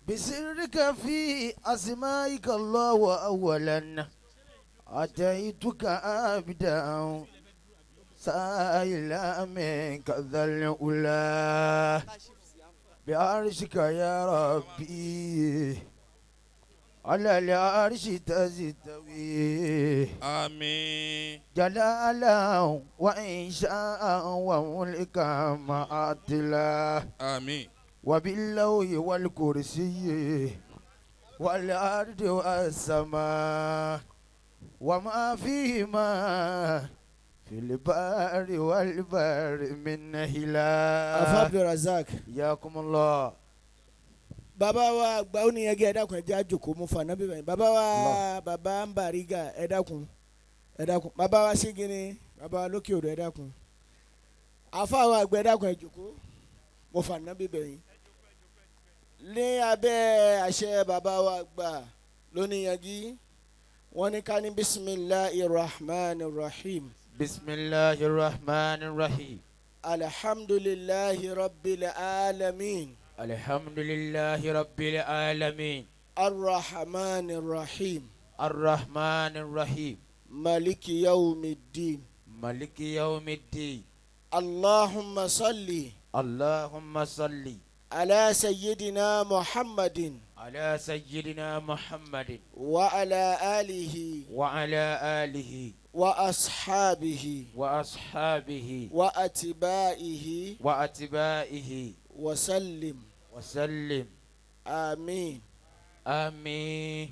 بسرك في أسمائك الله أولا أتيتك أبدا سائلا منك ذا الأولى بعرشك يا ربي على العرش تستوي آمين. جلالا وإنشاء وملكا معتلا آمين. وباللوح والكرسي والأرض والسماء وما فيهما في البر والبر من Afa هلا Abdulrazak. ياكم الله. Bàbá wa àgbà ó nìyẹn gé ẹ dákun ẹ jẹ́ àjòkó mú fún anábì bẹ́ẹ̀. Bàbá wa Allah. bàbá ń Bariga ẹ dákun. Ẹ dákun. Bàbá wa Ṣígínní bàbá wa lókè odò ẹ dákun. Afa wa àgbà ẹ dákun ẹ jòkó mú fún anábì bẹ́ẹ̀. Ní abẹ́ àṣẹ bàbá wa àgbà lóníyangí wọ́n ní ká ní bisimilahi rahman rahim. بسم الله الرحمن الرحيم. Alhamdulillahi rabbil alamin. الحمد لله رب العالمين. الرحمن الرحيم. الرحمن الرحيم. مالك يوم الدين. ملك يوم الدين. اللهم صل اللهم صل على سيدنا محمد على سيدنا محمد وعلى آله وعلى آله وأصحابه وأصحابه وأتباعه وأتباعه وسلم وسلم. آمين. آمين.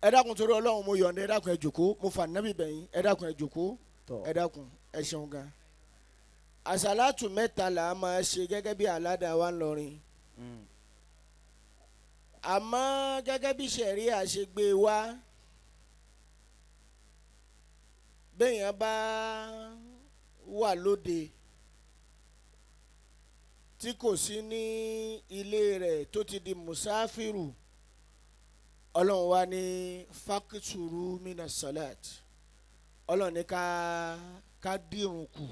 ẹ dákun torí Ọlọ́run mo yọ̀ǹda ẹ dákun ẹ jókòó mo fà nábì bẹ̀yìn ẹ dákun ẹ jókòó ẹ dákun ẹ ṣeun gan. àṣàlátù mẹ́ta là á máa ṣe gẹ́gẹ́ bí aládàá wa ń lọrin àmọ́ gẹ́gẹ́ bí ṣẹ̀ríà ṣe gbé wá béèyàn bá wà lóde tí kò sí ní ilé rẹ̀ tó ti di musafiru ọlọ́run wa ní fakituru mina salat ọlọ́run ní ká dírun kù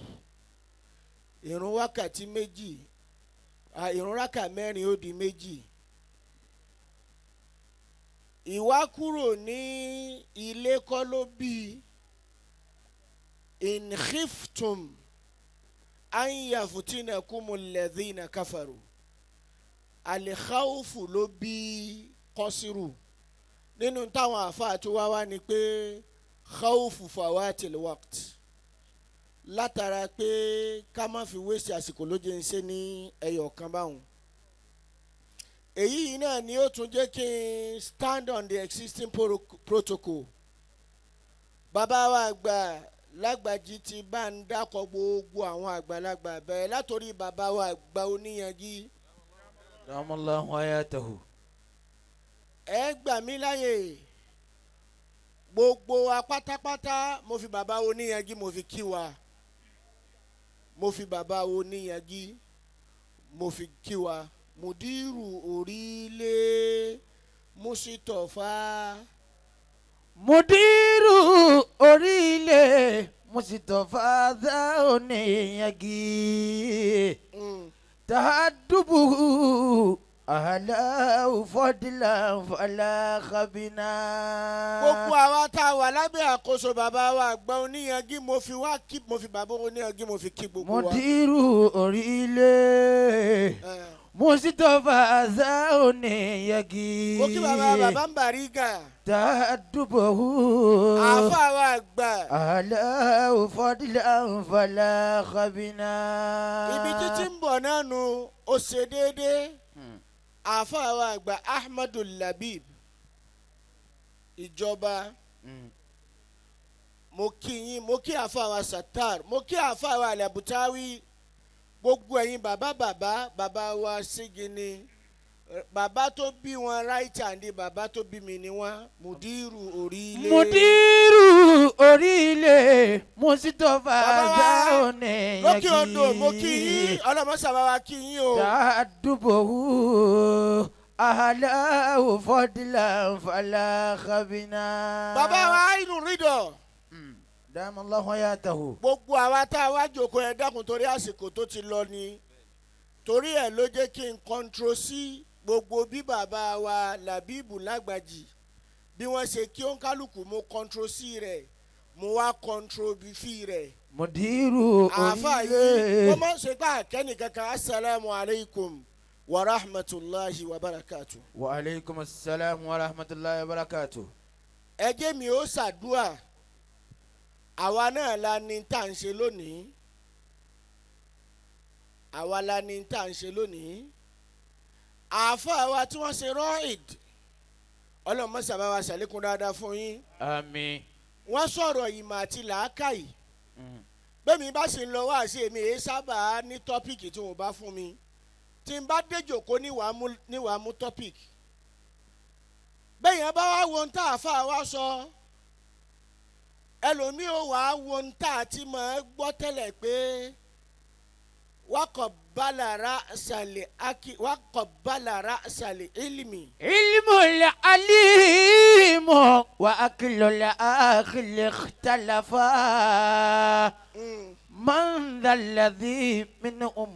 ìrun wákàtí méjì ìrun rákà mẹ́rin ó di méjì ìwá kúrò ní ilé kọ́ ló bí in khiftum an yaftinakumul ladhina kafaru al-khawfu ló bí kọ́sírù nínú táwọn àfáà tó wá ni pé khawfu fawatil waqt látara pé ká má fi wéṣẹ àsìkò ló jẹ́ ń ṣe ní ẹyọ kan báwọn èyí náà ni ó tún jẹ́ kí n stand on the existing protocol bàbá wa àgbà lágbàjì ti bá ń dákọ̀ gbogbo àwọn àgbàlagbà bẹ̀rẹ̀ látòrí bàbá wa àgbà oníyangí. Damallahu hayatahu. ẹ gbà mí láyè gbogbo wa pátápátá mo fi bàbá oníyangí mo fi kí wa mo fi bàbá oníyangí mo fi kí wa mùdírù orílẹ̀ Musitọ̀fà. Mudiru orílẹ̀ Musitọ̀fà Oníyangí. Tahadubu ahalau fọdílà fọlá kabina. gbogbo àwa tá a wà lábẹ́ àkóso bàbá wa àgbà oníyangí mo fi bàbá oníyangí mo fi kí gbogbo wa. Mudiru orílẹ̀ Musitọ̀fà Oníyangí. mo kí bàbá ń Bariga. Tahadubu àfa wa àgbà. ahalau fọdílà fọlá kabina. ibi títí ń bọ̀ náà nu ó ṣe déédéé. àfa wa àgbà Ahmadu Labib ìjọba mo kí yín mo kí àfa wa Satar mo kí àfa wa Alabutawi gbogbo ẹ̀yin bàbá wa Ṣígínní bàbá tó bí wọn right hand bàbá tó bí mi ni wọn Mudiru orílẹ̀. Mudiru orílẹ̀ Musitọ̀fà Oníyangí. lókè odò mo kí yín ọlọ́mọṣàbá wa kí yín o. Tahadubu ahalau fọdílà fọlá kabina. bàbá wa inú rídọ̀. Damallahu hayatahu. gbogbo àwa tá a wá jókòó ẹ dákun torí àsìkò tó ti lọ ni torí ẹ̀ ló jẹ́ kí n kọ́ńtró sí gbogbo bí bàbá wa Làbíbù Lágbàjì bí wọ́n ṣe kí òǹkálùkù mo kọ́ńtró sí rẹ̀ mo wá kọ́ńtró bí fi rẹ̀. Mudiru àáfà yìí wọ́n máa ń ṣe pé àkẹ́ni kankan asalaamu alaykum wa rahmatulahi wa barakatu. Wa aleykum assalam wa rahmatulahi wa barakatu. ẹ jẹ́ mi ó ṣàdúà àwa náà la ní tá à ń ṣe lónìí àwa la ní tá à ń ṣe lónìí àáfà wa tí wọ́n ṣe rọ́ìd ọlọ́mọ sábà wa ṣàlékún dáadáa fún yín. Àmín. wọ́n sọ̀rọ̀ ìmọ̀ àti làákàyè bẹ́ẹ̀mi bá sì ń lọ wá sí èmi èyí sábà ní tọ́pìkì tí wọ́n bá fún mi tí n bá déjòkó níwàá mú tọ́pìkì bẹ́ẹ̀ yẹn bá wá wo ń tà àáfà wa sọ ẹlòmíì ò wá wo ń tà àti mọ̀ ẹ́ gbọ́ tẹ́lẹ̀ pé wákọ̀ bálára ṣàlẹ̀ ilmi. Ilmul alimu wa akilul akhil ikhtalafa. Man dhalladhi minhum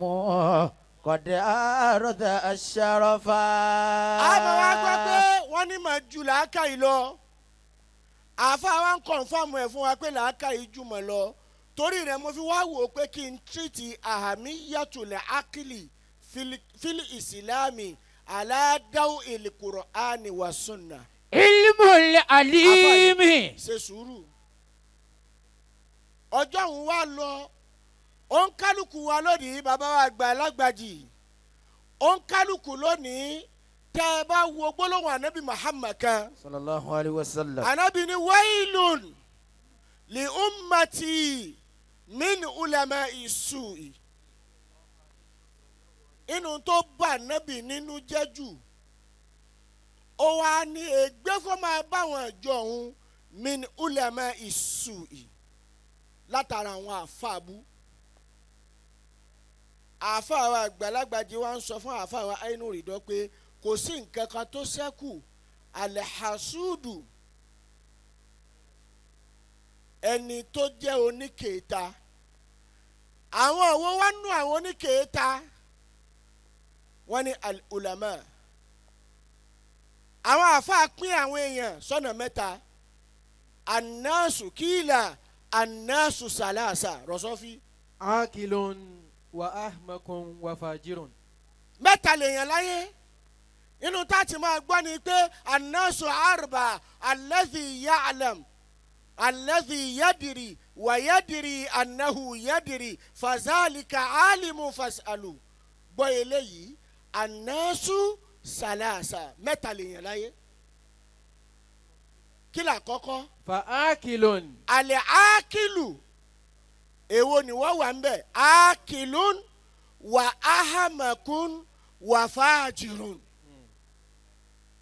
qad arada ash-sharafa. àmọ́ wá gbọ́ pé wọ́n ní mà ju làákàyè lọ àáfà wa ń kọ̀ǹfàmù ẹ̀ fún wa pé làákàyè jùmọ̀ lọ torí rẹ̀ mo fi wá wò ó pé kí n tírìtì ahamiyatulẹ̀ akili fili ìsìlámì aládàá il-Qur'ani wa sunna. Ilmul alimi. ṣe sùúrù ọjọ́ òun wá lọ òǹkálùkù wa lónìí bàbá wa àgbà Lágbàjì òǹkálùkù lónìí tẹ́ ẹ bá wo gbólóhùn anabi Muhammad kan Sallallahu alayhi wa sallam. anabi ni wailun li ummati min ulama isu'i inú tó bá anabi nínú jẹ́jù ó wá ní ègbé kó máa bá wọn ìjọ òun min ulama isu'i látara àwọn àfàbù àáfàá wa Àgbàlagbàjì wa ń sọ fún àáfàá wa Ainu Ridọ́ pé kò sí nǹkan kan tó ṣẹ́kù alhasudu ẹni tó jẹ́ oníkèéta àwọn òwò wa nù àwọn oníkèéta wọ́n ní al-ulama àwọn àáfàá pín àwọn èèyàn sọ́nà mẹ́ta annasu kíìlà annasu salasa rọ̀sọ́fí. akilun wa ahmakun wa fajirun. mẹ́ta lèèyàn láyé inú tá a ti máa gbọ́ ni pé annasu arba alladhi ya'lam alladhi yadiri wa yadiri annahu yadiri fazalika alimu fasalu gbọ́ eléyìí annasu salasa mẹ́ta lèèyàn láyé kí là kọ́kọ́. fa akilun. alẹ́ akilu èwo ni wọ́n wà ń bẹ̀ akilun wa ahamakun wa fajirun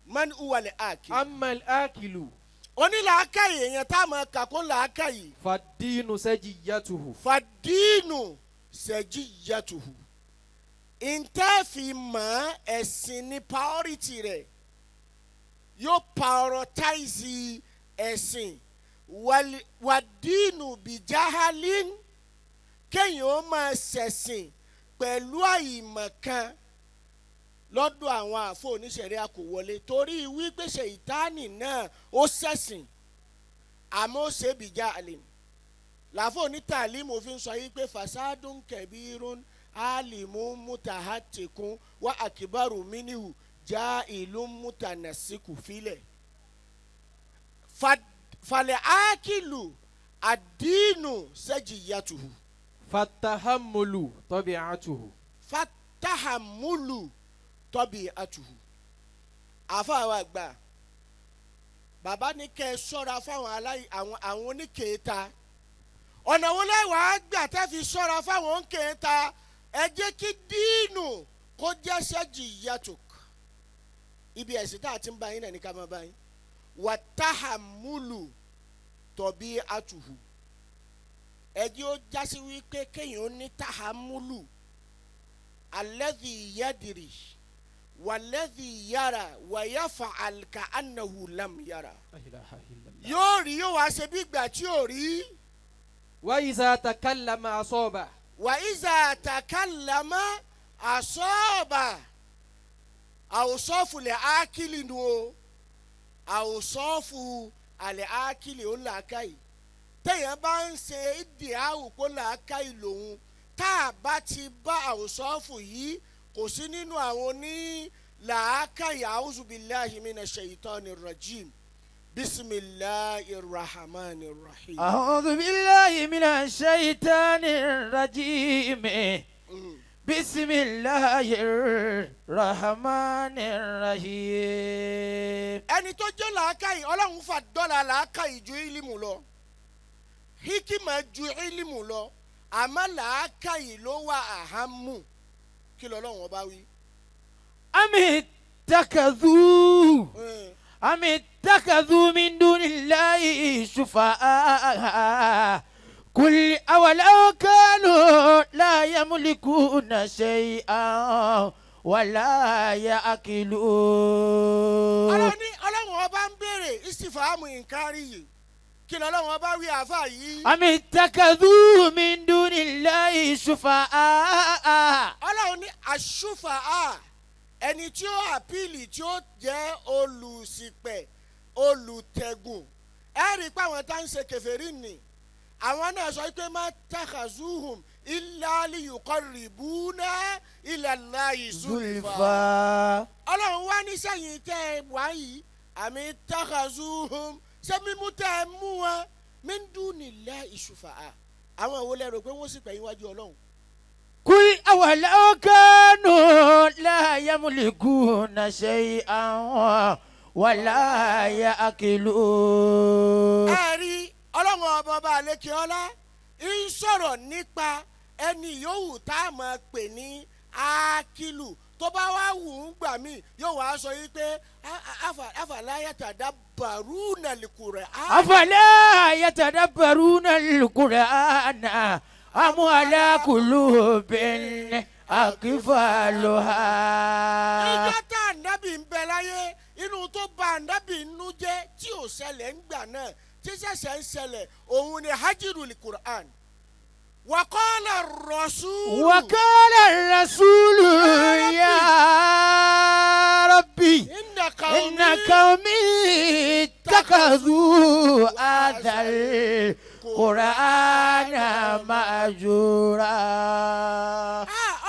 man huwa le akil. amal akilu. onílàákàyè yẹn tá a máa kà kó làákàyè. fadinu sajiyatuhu. fadinu sajiyatuhu. ìntẹ́ẹ̀fì mọ́ ẹ̀sìn ní priority rẹ̀ yóò prioritize ẹ̀sìn wàdínù bìjáhálín kéèyàn ó máa ṣẹ̀sìn pẹ̀lú àìmọ̀kan lọ́dọ̀ àwọn àfọ oníṣẹ̀rí àkòwọlé torí wípé ṣèyítánì náà ó ṣẹ̀sìn àmọ́ ó ṣe bìjáhálín làfọ onítàlímù fi ń sọ yìí pé fasadun kẹbírún alimu mutahatikun wa akibaru minihu já ìlú mutanasiku filẹ̀ falẹ̀ ákìlù àdínù sẹ́jìyàtùhù. fatahamulu tabi'atuhu. fatahamulu tabi'atuhu. àfàwọn àgbà bàbá ní kẹ́ ẹ ṣọ́ra fáwọn àwọn oníkèéta ọ̀nà wo lẹ́wàá gbà tẹ́ fi ṣọ́ra fáwọn oníkèéta ẹ jẹ́ kí dínù kó jẹ́ sẹ́jìyàtùk ibi ẹ̀sìn tá a ti ń bá yín náà ní ká máa bá yín wàtáhàmúlù tọ̀bí àtùhù ẹ̀jẹ̀ ó jásí wípé kéèyàn ó ní táhàmúlù alladhi yadiri walladhi yara wàyàfà àlùkà ànàhù lam yara yóò rí yóò wá ṣe bí ìgbà tí ò rí. wa iza takallama asaba. wa iza takallama àsọ́ọ̀bà àwòsọ́ọ̀fù lẹ̀ ákìlì nu o àwòsọ́ọ̀fù àlẹ̀ ákìlì ó làákàyè téèyàn bá ń ṣe ìdí àwòkó làákàyè lòun tá a bá ti bá àwòsọ́ọ̀fù yìí kò sí nínú àwọn oní làákàyè a'udhu billahi minash shaitanir rajim bismillahir rahmanir rahim. أعوذ بالله من الشيطان الرجيم بسم الله الرحمن الرحيم. ẹni tó jẹ́ làákàyè ọlọ́run fà dọ́là làákàyè ju ìlímù lọ hikima ju ìlímù lọ àmọ́ làákàyè ló wà àhámù kí lọ́lọ́run ọba wí. أم اتخذوا من دون الله شفعاء قل أولو كانوا لا يملكون شيئا ولا يأكلون. ọlọ́run ọba ń béèrè istifahamu inkari yìí kí lọ́lọ́run ọba wí àáfà yìí. أم اتخذوا من دون الله شفعاء. ọlọ́run ní àṣùfàá ẹni tí ó àpìlì tí ó jẹ́ olùṣìpẹ̀ olùtẹ̀gùn ẹ rí i pé àwọn tá ń ṣe kèfèrí nì àwọn náà sọ pé má takhazuhum illa liyuqarribuna ila Allahi zulfa. ọlọ́run wá ní sẹ́yìn tẹ́ ẹ wá yìí àmì takhazuhum ṣé mímú tẹ́ ẹ mú wọn min dunillahi shufa'a àwọn wo lẹ rò pé wọ́n sì pẹ̀yìn wájú ọlọ́run. قل أولو كانوا لا يملكون شيئا ولا يأكلون. ẹ rí ọlọ́run ọba àlékè ọlá ń sọ̀rọ̀ nípa ẹni yòówù tá a máa pè ní ákìlù tó bá wá wù ú gbà mí yóò wá sọ yìí pé afala yatadabbaruna al-Qur'an. أفلا يتدبرون القرآن أم على قلوب أقفالها. ìjọ tá ànábì ń bẹ láyé inú tó bà ànábì nínú jẹ́ tí ò ṣẹlẹ̀ ń gbà náà tí ṣẹ̀ṣẹ̀ ń ṣẹlẹ̀ òun ni hajirul Qur'an. وقال الرسول يا ربي إن إن قومي اتخذوا هذا القرآن مهجورا.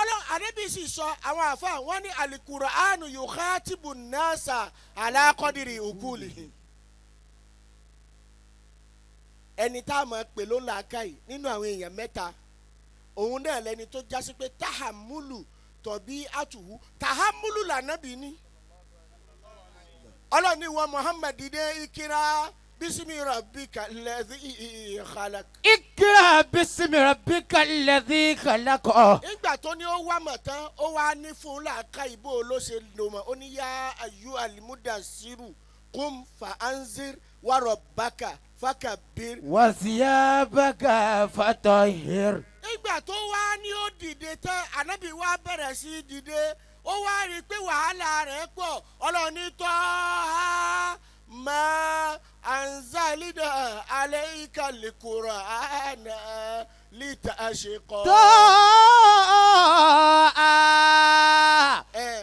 ọlọ́run ànábì sì sọ àwọn àfa wọn ní al-Qur'anu yukhatibu an-nasa ala qadri uqulihim. ẹni tá a máa pè ló làákàyè nínú àwọn èèyàn mẹ́ta òun náà lẹni tó jásí pé tahamulu tọ̀bí àtùwú tahamulu lànàbí ní. ọlọ́ni wa Muhammad dé ikira bísímì rabbika alladhi khalaq. اقرأ باسم ربك الذي خلق. nígbà tó ní ó wá mọ̀ tán ó wá ní fún làákàyè bó ló ṣe lò mọ́ ó ní yá ayú alimudassiru kum fa anzir wa rabbaka fakabir. وثيابك فطهر. nígbà tó wá ní ó dìde tán ànábì wá bẹ̀rẹ̀ sí í dìde ó wá rí i pé wàhálà rẹ̀ pọ̀ ọlọ́ọ̀ni tọ́ ha ma anzalina alayka al-Qur'ana litashqa.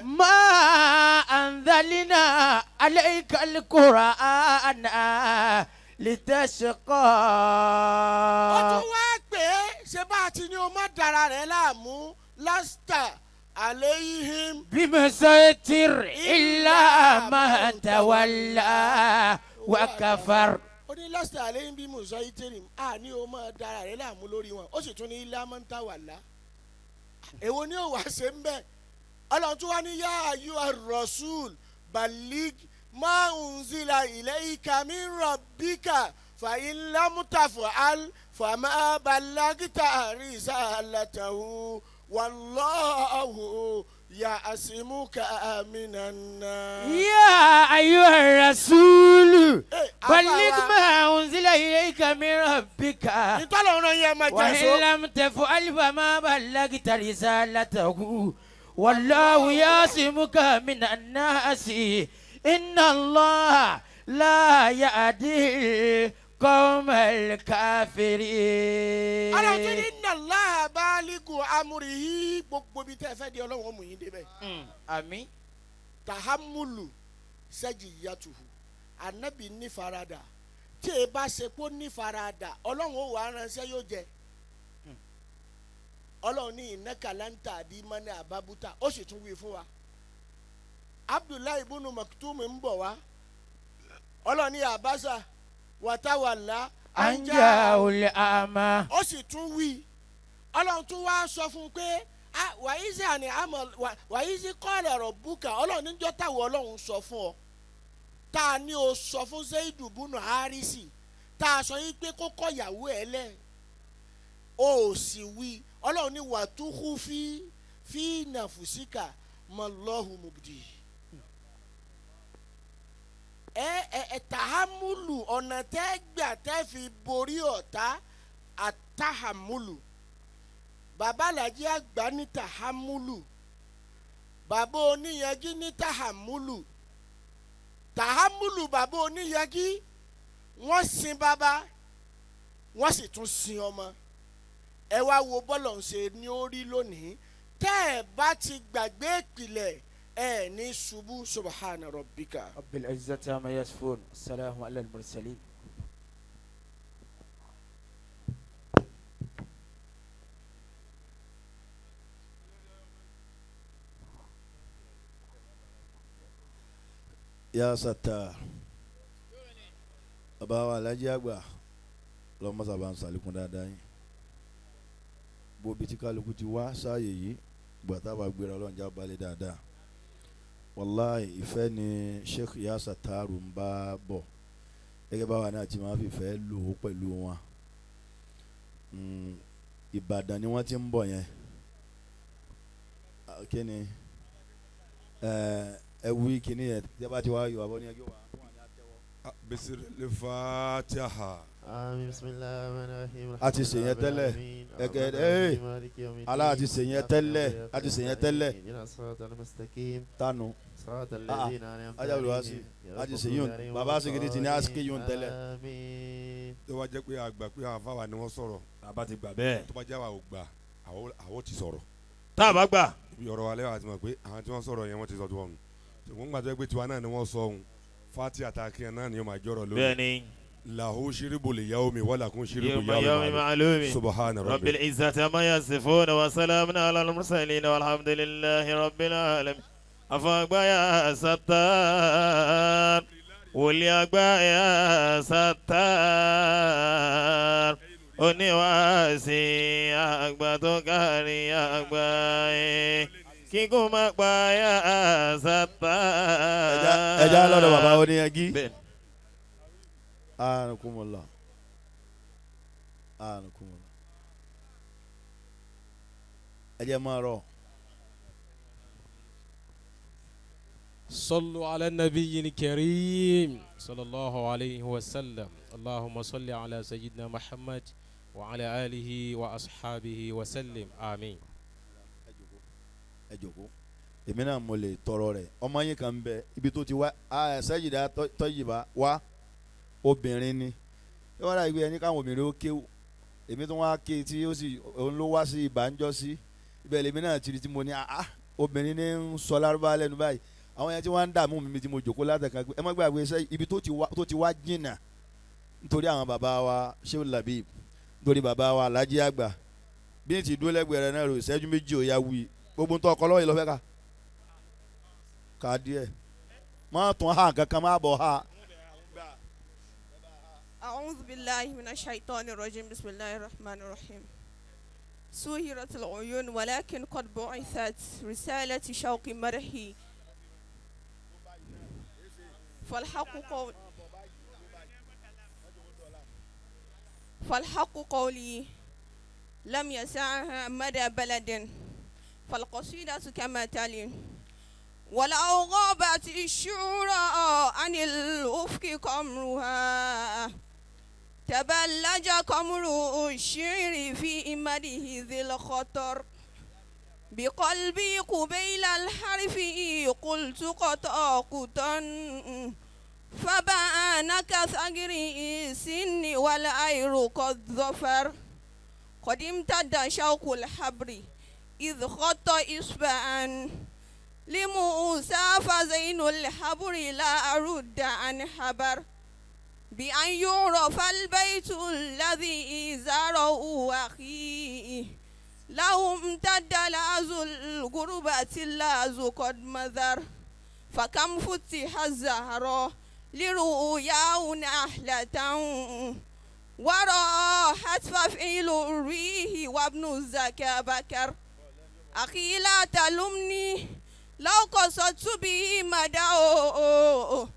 ما أنزلنا عليك القرآن لتشقى. ó tún wá pé ṣé bá a ti ní o má dara rẹ̀ láàmú lásìtà alayhim. بمسيطر إلا ما تولى وكفر. ó ní lásìtà alayhim bí musa itirim a ní o má dara rẹ̀ láàmú lórí wọn ó sì tún ní ilá máa ń tà wà lá. èwo ni ó wá ṣe ń bẹ̀ ọlọ́run tún wá ní yá ayyuha rasul balig ma unzila ilayka min rabbika fa in lam taf'al fama ballagta risalatahu wallahu ya'simuka minan nas. يا أيها الرسول بلغ أفلا- ما أنزل إليك من ربك ìtọ́lọ́run yẹn máa jẹ́ وإن so. لم تفعل فما بلغت رسالته والله يعصمك من الناس إن الله لا يهدي القوم الكافرين. ọlọ́run tún ní inna Allaha baligu amrihi gbogbo bí tẹ́ fẹ́ di ọlọ́run mú yín débẹ̀. àmín. tahammulu sajiyatuhu anabi ní farada tí e bá ṣe kó ní farada ọlọ́run ó wà á ránṣẹ́ yóò jẹ ọlọ́run ní innaka lan tahdi man ahbabta ó sì tún wí fún wa Abdullahi ibn Maktum ń bọ̀ wá ọlọ́run ní abasa watawalla anja ul ama. ó sì tún wí ọlọ́run tún wá sọ fún un pé wàyíṣe àní àmọ́ wàyíṣe kọ́ọ̀lẹ̀ ọ̀rọ̀ búkà ọlọ́run níjọ́ táwọn ọlọ́run sọ fún ọ tá a ní o sọ fún Zaidu bunu Harisi tá a sọ yín pé kó kọ́ ìyàwó ẹ lẹ̀ o ò sì wí ọlọ́run ní wàtúkú fi nàfùsíkà mallahu mubdi tahamulu ọ̀nà tẹ́ gbà tẹ́ fi borí ọ̀tá àtahamulu bàbá Alhaji àgbà ní tahamulu bàbá oníyanjú ní tahamulu bàbá oníyanjú wọ́n sin bàbá wọ́n sì tún sin ọmọ ẹ wá wo bọ́lọ̀ ń ṣe ní orí lónìí tẹ́ ẹ bá ti gbàgbé ìpìlẹ̀ ẹ ní ṣubú subhana rabbika. rabbil izzati amma yasifun salamu ala al-mursalin. Ya Sattar bàbá wa Alhaji àgbà lọ́mọ sábà ń sàlékún dáadáa yín bóbi tí kálukú ti wá sáàyè yìí gbàtà bá gbéra ọlọ́njà balẹ̀ dáadáa wàláì ìfẹ́ ni Sheikh Ya Sattar ń bá bọ̀ gẹ́gẹ́ báwa náà ti máa fi fẹ́ lò ó pẹ̀lú wọn Ìbàdàn ni wọ́n ti ń bọ̀ yẹn kí ni wí kíní yẹn tí a bá ti wá yọ àbọ̀ ní ẹgbẹ́ wa. bisiril fatiha. Àmín bismillahir rahmanir rahim. A ti ṣe yẹn tẹ́lẹ̀ Allah a ti ṣe yẹn tẹ́lẹ̀ a ti ṣe yẹn tẹ́lẹ̀ tánu ajáwèlúwàsí a ti ṣe yún bàbá Sigidi ti ní àsìkè yún tẹ́lẹ̀. tó bá jẹ́ pé àgbà pé àwọn afáwa ni wọ́n sọ̀rọ̀ àbá ti gbà bẹ́ẹ̀. tó bá jẹ́ àwọn ògbà àwọn ti sọ̀rọ̀. tá a bá gbà. ibi ọ̀rọ̀ wa lẹ́wọ̀n àti mọ̀ pé àwọn tí wọ́n sọ̀rọ̀ yẹn wọ́n ti sọ tó wọn. ṣùgbọ́n gbàtọ́ pé tiwa náà ni wọ́n sọ ohun fati àtàkìyàn náà ni yóò máa jọ̀rọ̀ lórí. bẹ́ẹ̀ni. lahu shiribu li yawmi wala kun shiribu yawmi ma'lumi. subhana rabbil izzati amma yasifun wa salamun ala al-mursalin walhamdulillahi rabbil alamin. afagba Ya Sattar wòlíì àgbà Ya Sattar oníwàásí àgbà tó kárí àgbà yẹn kíkún máa pa Ya Sattar. ẹja lọ́dọ̀ bàbá oníyanjú. Anakumullah. ẹ jẹ́ máa rọ̀. صلوا على النبي الكريم صلى الله عليه وسلم. اللهم صل على سيدنا محمد وعلى آله وأصحابه وسلم آمين. ẹ jókòó èmi náà mo lè tọrọ rẹ̀ ọmọ yín kan bẹ ibi tó ti wá Sayyida Tayyiba wá obìnrin ni ẹ wá láì gbé ẹni káwọn obìnrin ó kéwù èmi tó wá ké tí ó sì òun ló wá sí ìbánjọ́ sí ibẹ̀ lèmi náà ti rí tí mo ní obìnrin ní ń sọ lárúbá lẹ́nu báyìí àwọn yẹn tí wọ́n ń dààmú mi tí mo jòkó látẹ̀ka ẹ má gbàgbé iṣẹ́ ibi tó ti wá jìnnà nítorí àwọn bàbá wa Sheikh Labib nítorí bàbá wa Alhaji àgbà bí n ti dúró lẹ́gbẹ̀ẹ́ rẹ̀ náà rò ìṣẹ́jú méjì ò yá wí gbogbo ntọ́ ọkọ lọ́wọ́ yìí lọ́fẹ́ ká díẹ̀ má tún ha kankan má bọ̀ ha. أعوذ بالله من الشيطان الرجيم بسم الله الرحمن الرحيم سهرت العيون ولكن قد بعثت رسالة شوق مرحي فالحق قولي لم يسعها مدى بلد فالقصيدة كما تلي ولو غابت الشعراء عن الأفق قمرها تبلج قمر الشعر في مده ذي الخطر بقلبي قبيل الحرف قلت قطاقتا فبان كثغر السن والعير قد ظفر قد امتد شوق الحبر إذ خط إصبعا لموسى فزين الحبر لا أرد عن حبر بأن يعرف البيت الذي زاره أخيه لو امتد لاز الغربة اللاز قد مذر فكم فتح الزهراء لرؤياه نحلة وراحت ففعل الريح وابن الزكا بكر أخي لا تلمني لو قصدت به مدعو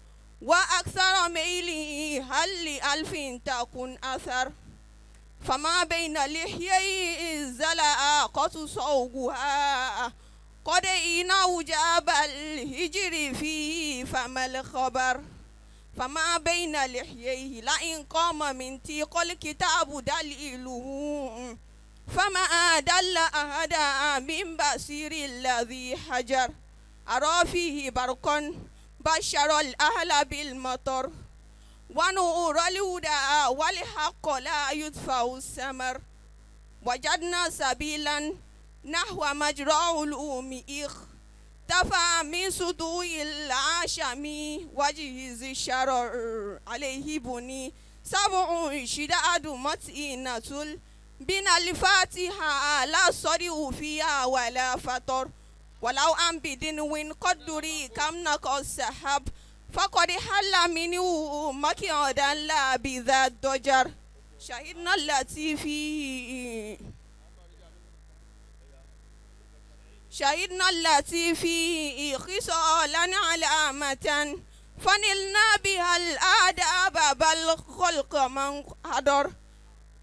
وأكثر ميلي هل لألف تكن أثر فما بين لحيي الزلاقة صوغها قد إنه جاب الهجر فيه فما الخبر فما بين لحييه لئن قام من تيق الكتاب دليله فما دل أحدا من بصير الذي حجر أرى فيه برقا بشر الأهل بالمطر ونور الهدى والحق لا يدفع السمر وجدنا سبيلا نحو مجرى علوم اختفى من سطوع العشم وجهز الشرر عليه بني سبع شداد متئنة بنا الفاتحة لا صريع فيها ولا فطر ولو أن بدنو قدري كم نقص السحاب فقد حل منه مكيدا لا بذات ضجر شهدنا التي فيه خصالا علامة فنلنا بها الآداب بل خلق من حضر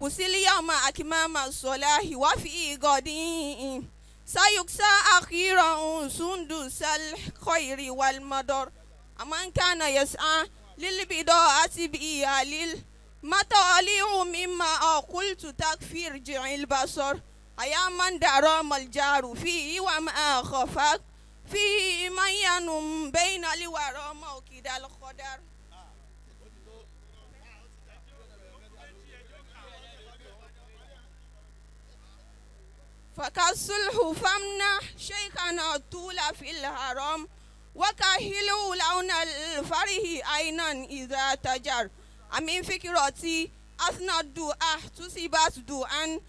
وسل يوم أكمام الصلاة وفي غد سيكسى أخيرا سندس الخير والمدر أمن كان يسعى للبضاعة بإيال مطالع مما قلت تكفي ارجع البصر أيا من درام الجار فيه وما خفاك فيه من ينم بين الورى موكد الخدر فكالصلح فامنح شيخنا طول في الحرام وكاهلوا لون الفرح عينا إذا تجر أمين فكرتي أثنى الدعاء تصيبت دعاء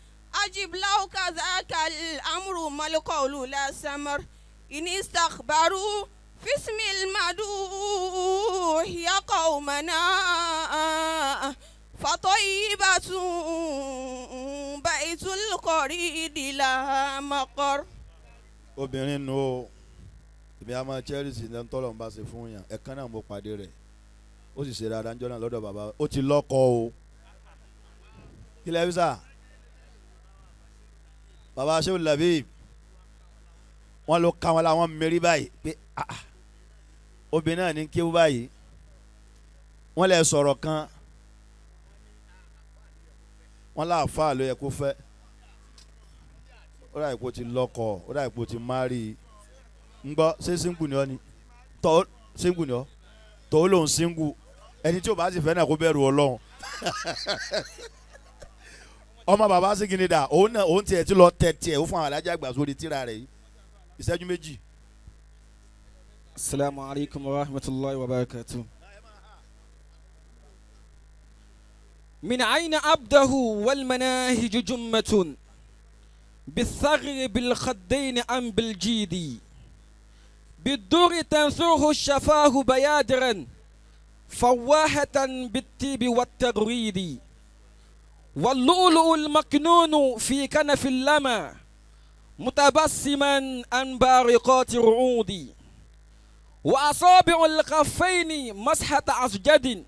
أجب لو كذاك الأمر ما القول لا سمر إن استخبروا في اسم المدوح يا قومنا فطيبة بيت القريد لها مقر. obìnrin nù ó ìbí a máa cherish ní tọ́lọ̀ ń bá ṣe fún yàn ẹ̀kan náà mo pàdé rẹ̀ ó sì ṣe dáadáa ń jọ́ náà lọ́dọ̀ bàbá ó ti lọ́kọ o kí lẹ́yìn sá bàbá Shehu Labib wọ́n ló ká wọn láwọn mérí báyìí pé obìnrin náà ní kéwú báyìí wọ́n lè sọ̀rọ̀ kan wọ́n láàfáà ló yẹ kó fẹ́ ó dà ipò ti lọ́kọ ó dà ipò ti márì ń gbọ́ ṣé síngù ni ọ́ ni tọ́ síngù ni ọ́ tọ́ ó lòun síngù ẹni tí ò bá sì fẹ́ náà kó bẹ̀rù Ọlọ́run ọmọ bàbá sí kìíní dà òun náà òun tiẹ̀ ti lọ tẹ̀ tiẹ̀ ó fún àwọn alájà àgbà sórí tíra rẹ̀ yìí ìṣẹ́jú méjì. Assalamu alaikum wa rahmatullahi wa barakatuh. من أين أبده والمناهج جمة بالثغر بالخدين أم بالجيد بالدور تنثره الشفاه بيادرا فواهة بالتيب والتغريد واللؤلؤ المكنون في كنف اللمى متبسما عن بارقات رعود وأصابع الخفين مسحة أسجد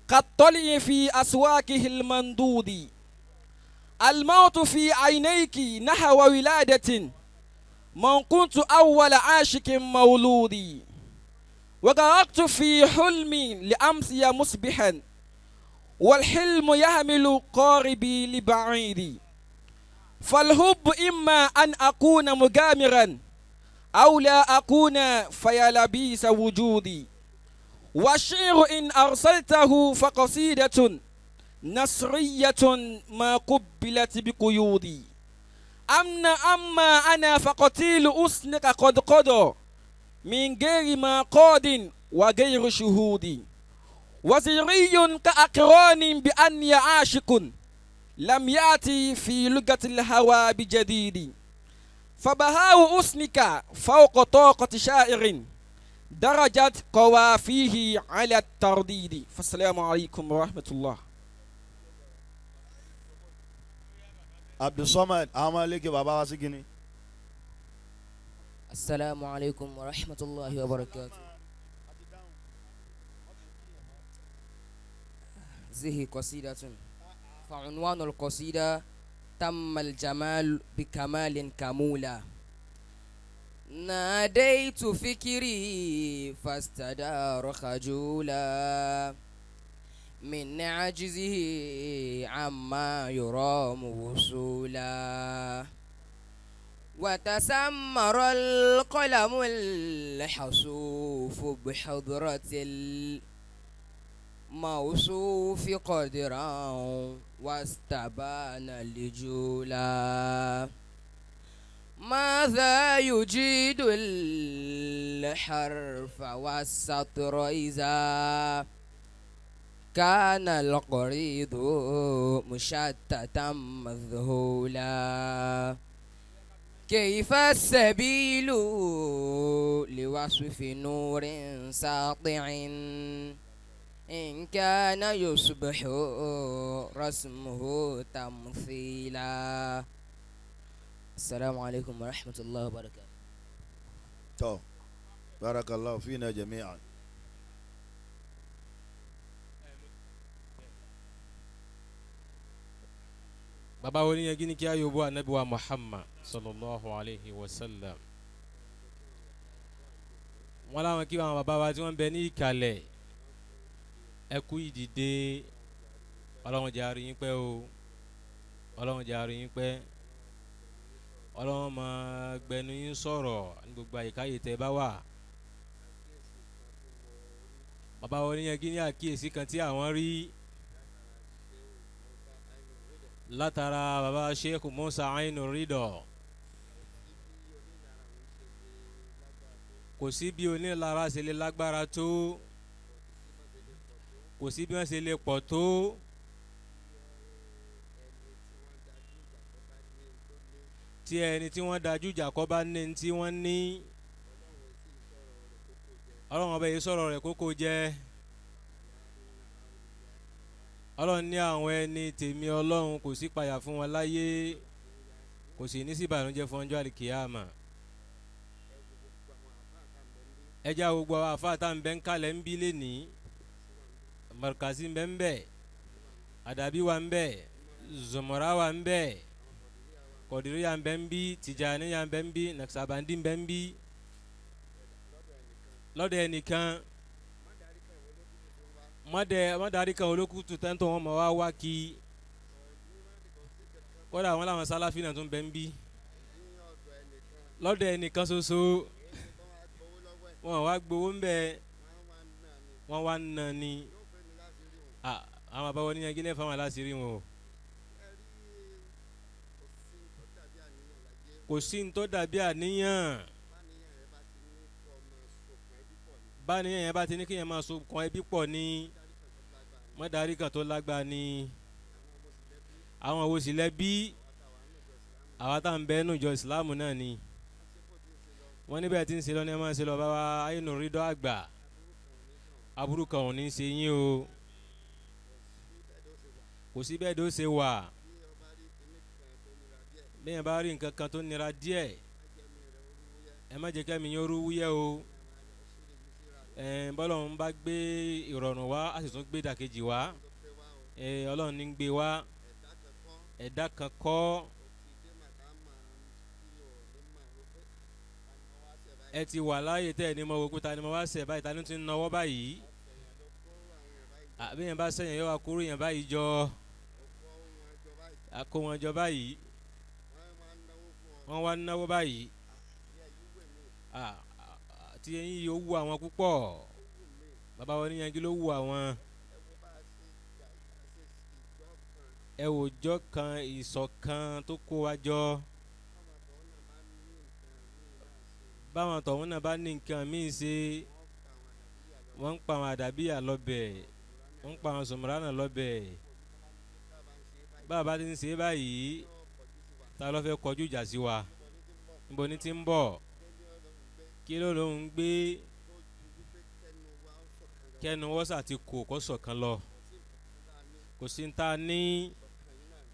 كالطلي في أسواكه المندود الموت في عينيك نحو ولادة من كنت أول عاشق مولودي وغرقت في حلمي لأمسي مصبحا والحلم يحمل قاربي لبعيدي فالحب إما أن أكون مغامرا أو لا أكون فيا لبيس وجودي والشعر إن أرسلته فقصيدة نصرية ما قبلت بقيودي أما أنا فقتيل أسنك قد قضى من غير ما قاد وغير شهودي وزيري كأقران بأني عاشق لم يأتي في لغة الهوى بجديد فبهاء أسنك فوق طاقة شاعر درجت قوافيه على الترديد فالسلام عليكم ورحمة الله. Abdulsamad amaleke baba wa sigini. السلام عليكم ورحمة الله وبركاته. هذه قصيدة فعنوان القصيدة تم الجمال بكمال كمولا ناديت فكري فاستدار خجولا من عجزه عما يرام وصولا وتسمر القلم الحصوف بحضرة الموصوف قدرا واستبان لجولا ماذا يجيد الحرف والسطر إذا كان القريض مشتتا مذهولا كيف السبيل لوصف نور ساطع إن كان يصبح رسمه تمثيلا. السلام عليكم ورحمة الله وبركاته. طب بارك الله فينا جميعا. bàbá oníyanjú ní kí a yóò bọ́ anabi wa Muhammad sallallahu alayhi wa sallam. wọ́n láwọn kí àwọn bàbá wa tí wọ́n bẹ ní ìkàlẹ̀ ẹ kú ìdìde ọlọ́run jẹ́ àrí yín pẹ́ o ọlọ́run jẹ́ àrí yín pẹ́ ọlọ́run máa gbẹnu yín sọ̀rọ̀ ní gbogbo àyíká yìí tẹ́ bá wà. bàbá oníyanjú ní àkíyèsí kan tí àwọn rí látara baba Sheikh Musa Ainu Rido kò sí bí onílara ṣe lè lágbára tó kò sí bí wọ́n ṣe lè pọ̀ tó tí ẹni tí wọ́n dájú ìjà kọ́ bá ní tí wọ́n ní ọlọ́run ọba yìí sọ̀rọ̀ rẹ̀ kókó jẹ́ ọlọ́run ní àwọn ẹni tèmi ọlọ́run kò sí payà fún wọn láyé kò sì ní sí ìbànújẹ́ fún ọjọ́ àlìkìyàmà. ẹja gbogbo àwọn àfáàtà ń bẹ ń kalẹ̀ ń bí lẹ́ni Markazi ń bẹ ń bẹ Adabi wa ń bẹ Zomora wa ń bẹ Kọ̀dìríyà ń bẹ ń bí Tìjàníyà ń bẹ ń bí Naksabandi ń bẹ ń bí lọ́dọ̀ ẹnìkan mọ́dàrí kan olókùtù tẹ́ntọ́ wọn mọ̀ wá wá kí kódà wọn làwọn sálàfí náà tún bẹ́ ń bí lọ́dọ̀ ẹnìkan ṣoṣo wọn wá gbowó ń bẹ wọn wá nà ní àwọn àbáwọ níyan gílẹ̀ fáwọn aláṣírí wọn o kò sí ní tó dàbí àníyàn báníyàn yẹn bá ti ní kí yẹn máa so kan ẹbí pọ̀ ní mọ́dàrí kan tó lágbára ní àwọn òwò sílẹ̀ bí àwa tá à ń bẹ nínú ìjọ ìsìláàmù náà ni wọ́n níbẹ̀ tí ń ṣe lọ́nà ẹ̀ máa ń ṣe lọ bá wa Ainu Rido àgbà aburú kan ò ní ṣe yín o kò sí bẹ́ẹ̀ dó ṣe wà bẹ́ẹ̀ bá rí nǹkan kan tó nira díẹ̀ ẹ má jẹ́ kẹ́mi yín ó rú wúyẹ́ o bọ́lọ́run bá gbé ìrọ̀rùn wá a sì tún gbé dàkejì wá ọlọ́run ní ń gbé wá ẹ̀dá kan kọ́ ẹ ti wà láàyè tẹ́ ẹ ní mọ ogun ta ni mo wá ṣẹ̀ báyìí ta ni tún ń nawọ́ báyìí àbí yẹn bá sẹ́yìn yóò wá kúrò yẹn báyìí jọ àkó wọn jọ báyìí wọ́n wá náwó báyìí tí ẹ̀yin yìí ó wù àwọn púpọ̀ bàbá wọn níyanjú ló wù àwọn ẹ wò jọ́ kan ìṣọ̀kan tó kó wa jọ báwọn tọ̀hún náà bá ní nǹkan míì ṣe wọ́n ń pa àwọn àdàbíyà lọ́bẹ̀ wọ́n ń pa àwọn sọmọránà lọ́bẹ̀ bá a bá ti ń ṣe báyìí ta ló fẹ́ kọjú ìjà sí wa níbo ni ti ń bọ̀ kí ló ló ń gbé kẹnu wọ́sà ti kò kó ṣọ̀kan lọ kò sí ń ta ní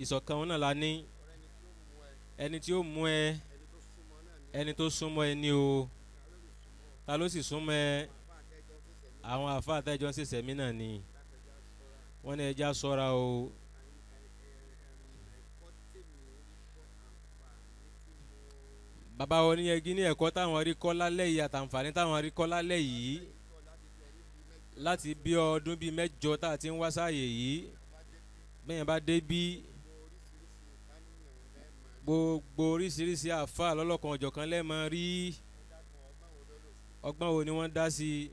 ìṣọ̀kan wọn náà la ní ẹni tí ó mú ẹ ẹni tó súnmọ́ ẹ ní o ta ló sì súnmọ́ ẹ àwọn àfa àtẹ́jọ́ ń ṣẹ̀ṣẹ̀ mí náà ni wọ́n ní ẹja ṣọ́ra o. bàbá wọn ní ẹgí ní ẹ̀kọ́ táwọn rí kọ́ lálẹ́ yìí àtàǹfààní táwọn rí kọ́ lálẹ́ yìí láti bí ọdún bíi mẹ́jọ tá a ti ń wá sáàyè yìí bẹ́ẹ̀ bá dé bí gbogbo oríṣiríṣi àfa lọ́lọ́kan ọ̀jọ̀kan lẹ́ẹ̀mọ́ rí ọgbọ́n wo ni wọ́n dá sí i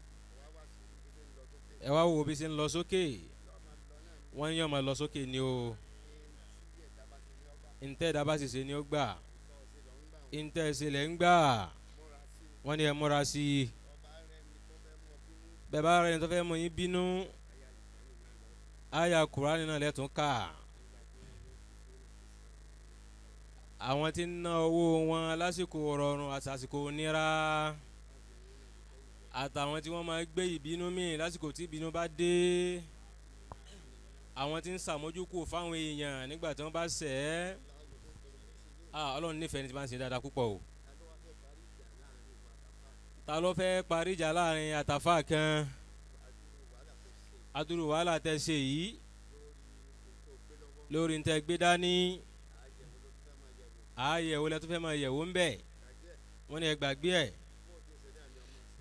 ẹ wá wo bí ṣe ń lọ sókè wọ́n ń yàn máa lọ sókè ni o ntẹ́ ẹ̀dá bá sì ṣe ni ó gbà ntẹ́ ẹ̀sẹ̀ lẹ́ ń gbà wọ́n ní ẹ múra sí i bẹ́ẹ̀ bá rẹ̀ ní tó fẹ́ mọ yín bínú àyà Kùránì náà lẹ́tùn ká àwọn tí ń ná owó wọn lásìkò rọrùn àtàsìkò nira àtàwọn tí wọ́n máa gbé ìbínú míì lásìkò tí ìbínú bá dé àwọn tí ń sàmójúkù fáwọn èèyàn nígbà tí wọ́n bá ṣẹ̀ ẹ́ Ọlọ́run nífẹ̀ẹ́ ní ti bá ń ṣe dáadáa púpọ̀ o ta ló fẹ́ parí ìjà láàrin àtàfà kan adúrú wàhálà tẹ́ ṣe yìí lórí ń tẹ́ gbé dání ààyèwò lẹ́tọ́ fẹ́ máa yẹ̀wò ń bẹ̀ wọ́n ní ẹ gbàgbé ẹ̀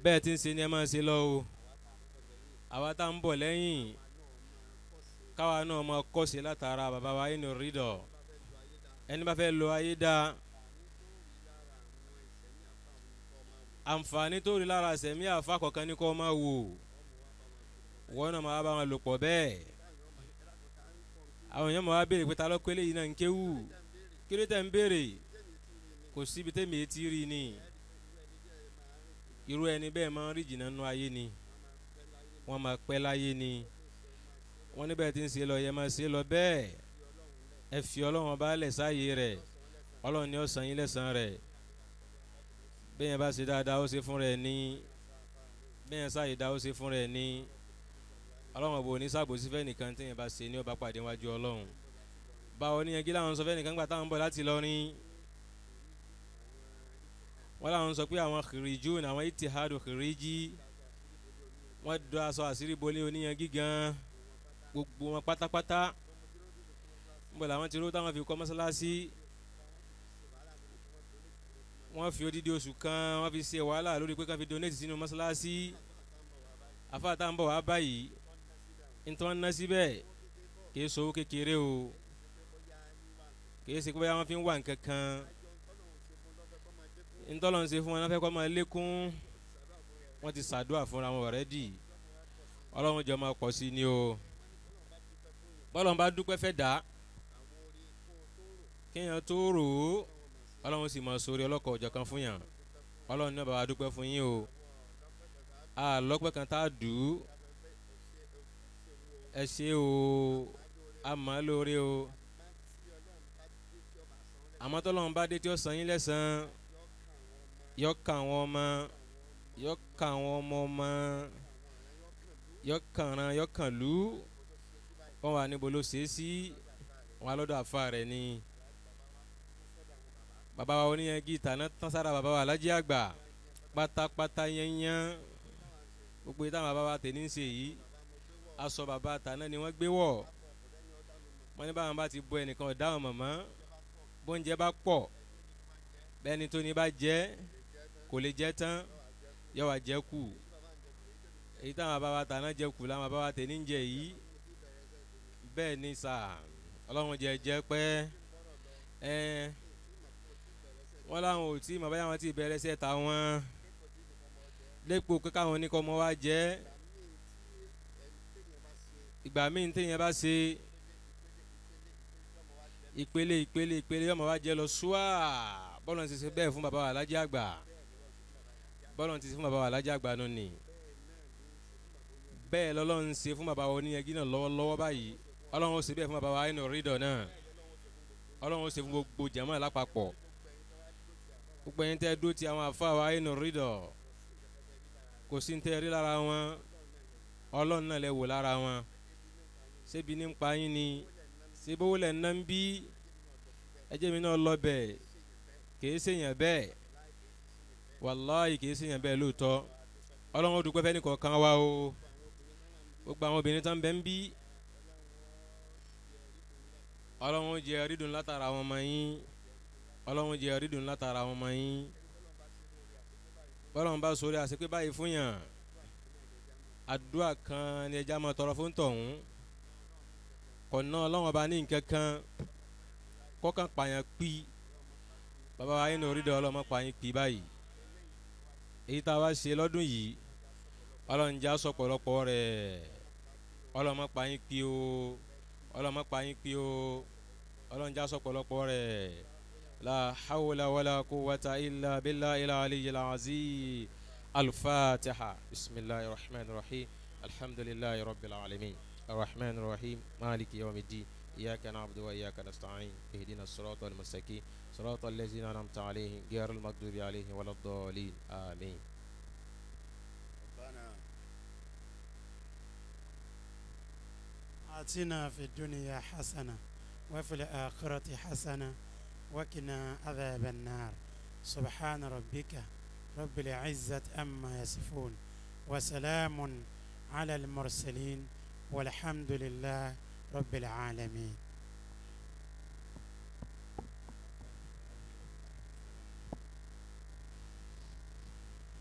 bẹ́ẹ̀ tí ń ṣe ni ẹ máa ṣe lọ o àwa tá ń bọ̀ lẹ́yìn káwa náà máa kọ́ṣe látara bàbá wa inú rídọ̀ ẹni bá fẹ́ lo ayé dá àǹfààní tó rí lára sẹ̀mí àfa kọ̀ọ̀kan ní kó máa wò wọ́n náà máa bá wọn lò pọ̀ bẹ́ẹ̀ àwọn èèyàn máa wá béèrè pé ta ló pé léyìí náà ń kéwù kí ló tẹ̀ ń béèrè kò síbi tẹ́mi etí rí ni irú ẹni bẹ́ẹ̀ máa ń rí jìnnà nú ayé ni wọ́n máa pẹ́ láyé ni wọ́n níbẹ̀ tí ń ṣe lọ yẹ máa ṣe lọ bẹ́ẹ̀ ẹ fi Ọlọ́run bá lẹ̀ sáàyè rẹ̀ Ọlọ́run ni ó san yín lẹ́san rẹ̀ bẹ́ẹ̀ yẹn bá ṣe dáadáa ó ṣe fún rẹ̀ ní bẹ́ẹ̀ yẹn sáàyè dá ó ṣe fún rẹ̀ ní Ọlọ́run bò ní ṣàbòsí fẹ́ nìkan tí yẹn bá ṣe ní ó bá pàdé wájú Ọlọ́run báwo ni yẹn kí làwọn sọ fẹ́ nìkan gbà táwọn ń bọ̀ láti Ìlọrin wọ́n làwọn sọ pé àwọn kìrìjú ní àwọn ìtìhádù kìrìjí wọ́n dọ́ aṣọ àṣírí bolé oníyan gígan gbogbo wọn pátápátá ń bọ̀ làwọn ti ró táwọn fi kọ́ mọ́sálásí wọ́n fi odidi oṣù kan wọ́n fi ṣe wàhálà lórí pé kàn fi donate sínú mọ́sálásí àfáà tá à ń bọ̀ wá báyìí nítorí wọ́n ná síbẹ̀ kì í sowó kékeré o kì í ṣe pé wọ́n fi ń wà nǹkan kan ntọ́lọ́ ń ṣe fún wọn náà fẹ́ kọ́ máa lékún wọ́n ti ṣàdúrà fúnra wọn already Ọlọ́run jọ máa pọ̀ sí ni o bọ́lọ̀ ń bá dúpẹ́ fẹ́ dá kéèyàn tó rò ó Ọlọ́run sì máa sórí ọlọ́kọ̀ ọ̀jọ̀ kan fún yàn Ọlọ́run náà bá wa dúpẹ́ fún yín o àlọ́pẹ́ kan tá a dù ú ẹ ṣe o a mọ̀ ọ́ lóore o àmọ́ tọ́lọ́run bá dé tí ó san yín lẹ́san yọkà àwọn ọmọ yọkà àwọn ọmọ yọkànran yọkànlú wọn wà níbo ló ṣe é sí wọn alọ́dọ̀ àfa rẹ̀ ni bàbá wa oníyan gíta náà tán sára bàbá wa alájí àgbà pátápátá yẹnyẹn gbogbo ìtàn bàbá wa tẹ̀ ní í ṣe yìí aṣọ bàbá tàná ni wọ́n gbé wọ̀ wọ́n ní báwọn bá ti bọ ẹnìkan ọ̀dá wọn mọ̀mọ́ bóúnjẹ bá pọ̀ bẹ́ẹ̀ ni tó ní bá jẹ́ kò lè jẹ́ tán yọ wá jẹ́ kù èyí táwọn bàbá wa tàná jẹ́ kù láwọn bàbá wa tẹ̀ ní í jẹ yìí bẹ́ẹ̀ ni sà Ọlọ́run jẹ́ pẹ́ wọ́n láwọn ò tí màbá yàwọn ti bẹ̀rẹ̀ sẹ́ta wọn lẹ́pọ̀ pé káwọn oníkọ́ ọmọ wa jẹ́ ìgbà míì téèyàn bá ṣe ìpele ìpele ìpele yọmọ wa jẹ lọ ṣúà bọ́lọ̀ ti ṣe bẹ́ẹ̀ fún bàbá wa alájà àgbà bọ́lọ̀ ti ṣe fún bàbá wa alájà àgbà nù ni bẹ́ẹ̀ lọ́lọ́run ṣe fún bàbá wa oníyanjú náà lọ́wọ́lọ́wọ́ báyìí ọlọ́run ó ṣe bẹ́ẹ̀ fún bàbá wa inú rídọ̀ náà ọlọ́run ó ṣe fún gbogbo jàmáà lápapọ̀ gbogbo ẹ̀yin tẹ́ dó ti àwọn àfa wa inú rídọ̀ kò sí ní tẹ́ rí lára wọn ọlọ́run náà lẹ wò lára wọn ṣébi ní pa yín ni ṣé bówó lẹ̀ ń ná ń bí ẹjẹ́ mi náà lọ bẹ̀ kìí ṣèyàn bẹ́ẹ̀ wàláhì kìí ṣèyàn bẹ́ẹ̀ lóòótọ́ ọlọ́run ó dúpẹ́ fẹ́ni kọ̀ọ̀kan wa o gbogbo àwọn obìnrin tó ń bẹ ń bí ọlọ́run ó jẹ rídùn látara àwọn ọmọ yín ọlọ́run ó jẹ rídùn látara àwọn ọmọ yín bọ́lọ́run bá sórí àṣepé báyìí fún yàn àdúrà kan ni ẹja máa tọrọ fún tọ̀hún kọ̀nà ọlọ́run ọba ní nǹkan kan kọ́kàn pààyàn pí bàbá wa yín ní orí dọ̀ ọlọ́mọ pààyàn pí báyìí èyí tá a wá ṣe lọ́dún yìí ọlọ́run já sọ pọ̀lọpọ̀ rẹ̀ ọlọ́mọ pààyàn pí o ọlọ́mọ pààyàn pí o ọlọ́run já sọ pọ̀lọpọ̀ rẹ̀ la hawla wala quwwata illa billahi al-aliyyil azim al-fatiha bismillahir rahmanir rahim alhamdulillahi rabbil alamin الرحمن الرحيم مالك يوم الدين إياك نعبد وإياك نستعين اهدنا الصراط المستقيم صراط الذين أنعمت عليهم غير المغضوب عليهم ولا الضالين آمين آتنا في الدنيا حسنة وفي الآخرة حسنة وقنا عذاب النار سبحان ربك رب العزة أما يصفون وسلام على المرسلين والحمد لله رب العالمين.